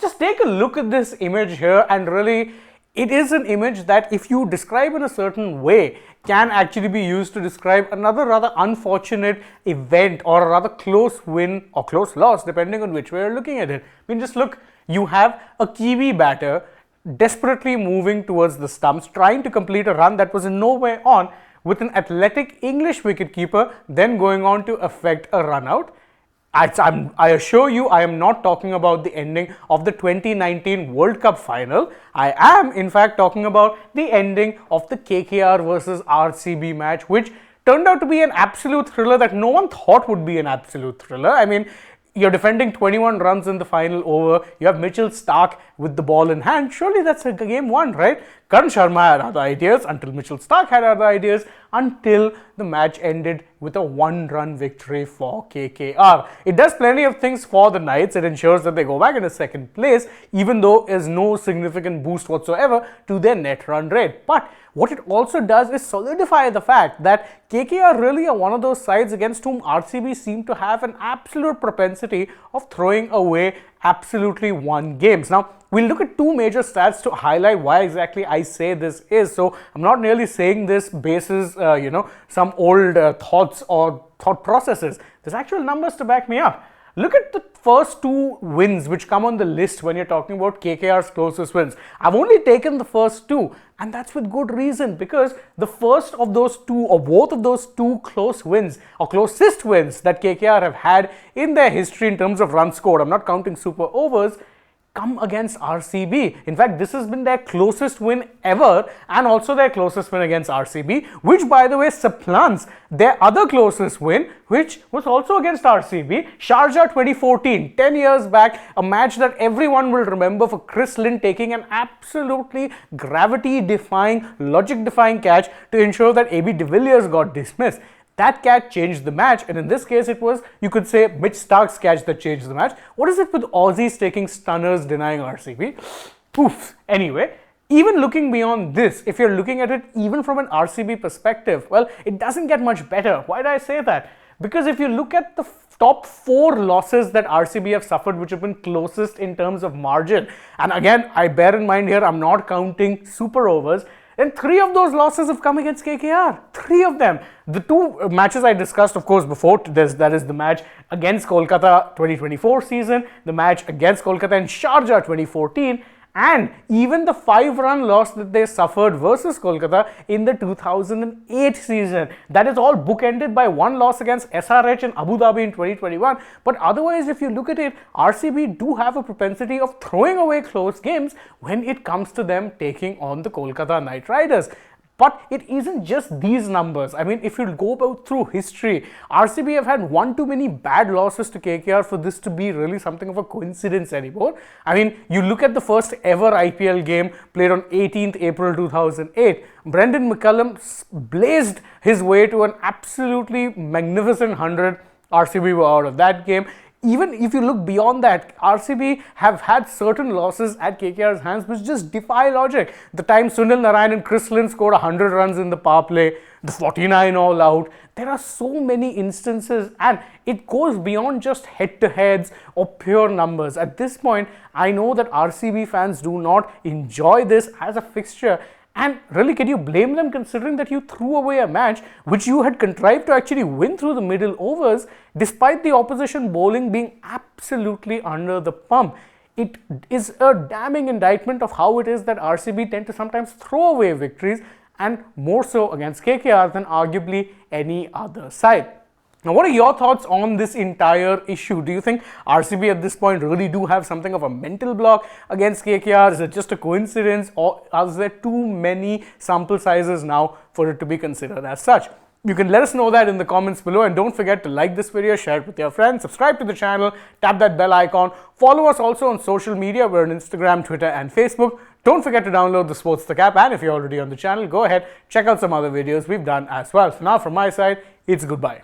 just take a look at this image here, and really it is an image that, if you describe in a certain way, can actually be used to describe another rather unfortunate event, or a rather close win or close loss, depending on which way you're looking at it. I mean, just look, you have a Kiwi batter desperately moving towards the stumps, trying to complete a run that was in no way on, with an athletic English wicketkeeper then going on to effect a run out. I assure you, I am not talking about the ending of the 2019 World Cup final. I am in fact talking about the ending of the KKR versus RCB match, which turned out to be an absolute thriller that no one thought would be an absolute thriller. I mean, you're defending 21 runs in the final over. You have Mitchell Starc with the ball in hand. Surely that's a game won, right? Karan Sharma had other ideas until Mitchell Starc had other ideas, until the match ended with a one-run victory for KKR. It does plenty of things for the Knights. It ensures that they go back in a second place, even though there's no significant boost whatsoever to their net run rate. But what it also does is solidify the fact that KKR really are one of those sides against whom RCB seem to have an absolute propensity of throwing away absolutely won games. Now, we'll look at two major stats to highlight why exactly I say this is. So, I'm not merely saying this basis, some old thoughts or thought processes. There's actual numbers to back me up. Look at the first two wins which come on the list when you're talking about KKR's closest wins. I've only taken the first two, and that's with good reason, because the first of those two, or both of those two close wins or closest wins that KKR have had in their history in terms of runs scored, I'm not counting super overs, come against RCB. In fact, this has been their closest win ever, and also their closest win against RCB, which by the way supplants their other closest win, which was also against RCB, Sharjah 2014, 10 years back, a match that everyone will remember for Chris Lynn taking an absolutely gravity-defying, logic-defying catch to ensure that AB de Villiers got dismissed. That catch changed the match, and in this case it was, you could say, Mitch Starc's catch that changed the match. What is it with Aussies taking stunners denying RCB? Poof. Anyway, even looking beyond this, if you're looking at it even from an RCB perspective, well, it doesn't get much better. Why do I say that? Because if you look at the top 4 losses that RCB have suffered, which have been closest in terms of margin, and again, I bear in mind here, I'm not counting super overs, and 3 of those losses have come against KKR. 3 of them. The 2 matches I discussed, of course, before this, that is the match against Kolkata 2024 season, the match against Kolkata in Sharjah 2014, and even the 5-run loss that they suffered versus Kolkata in the 2008 season. That is all bookended by 1 loss against SRH in Abu Dhabi in 2021. But otherwise, if you look at it, RCB do have a propensity of throwing away close games when it comes to them taking on the Kolkata Knight Riders. But it isn't just these numbers. I mean, if you go about through history, RCB have had one too many bad losses to KKR for this to be really something of a coincidence anymore. I mean, you look at the first ever IPL game played on 18th April 2008. Brendan McCullum blazed his way to an absolutely magnificent 100. RCB were out of that game. Even if you look beyond that, RCB have had certain losses at KKR's hands which just defy logic. The time Sunil Narayan and Chris Lynn scored 100 runs in the power play, the 49 all out. There are so many instances, and it goes beyond just head-to-heads or pure numbers. At this point, I know that RCB fans do not enjoy this as a fixture. And really, can you blame them, considering that you threw away a match which you had contrived to actually win through the middle overs, despite the opposition bowling being absolutely under the pump? It is a damning indictment of how it is that RCB tend to sometimes throw away victories, and more so against KKR than arguably any other side. Now, what are your thoughts on this entire issue? Do you think RCB at this point really do have something of a mental block against KKR? Is it just a coincidence, or are there too many sample sizes now for it to be considered as such? You can let us know that in the comments below, and don't forget to like this video, share it with your friends, subscribe to the channel, tap that bell icon, follow us also on social media. We're on Instagram, Twitter and Facebook. Don't forget to download the SportsTak app, and if you're already on the channel, go ahead, check out some other videos we've done as well. So now from my side, it's goodbye.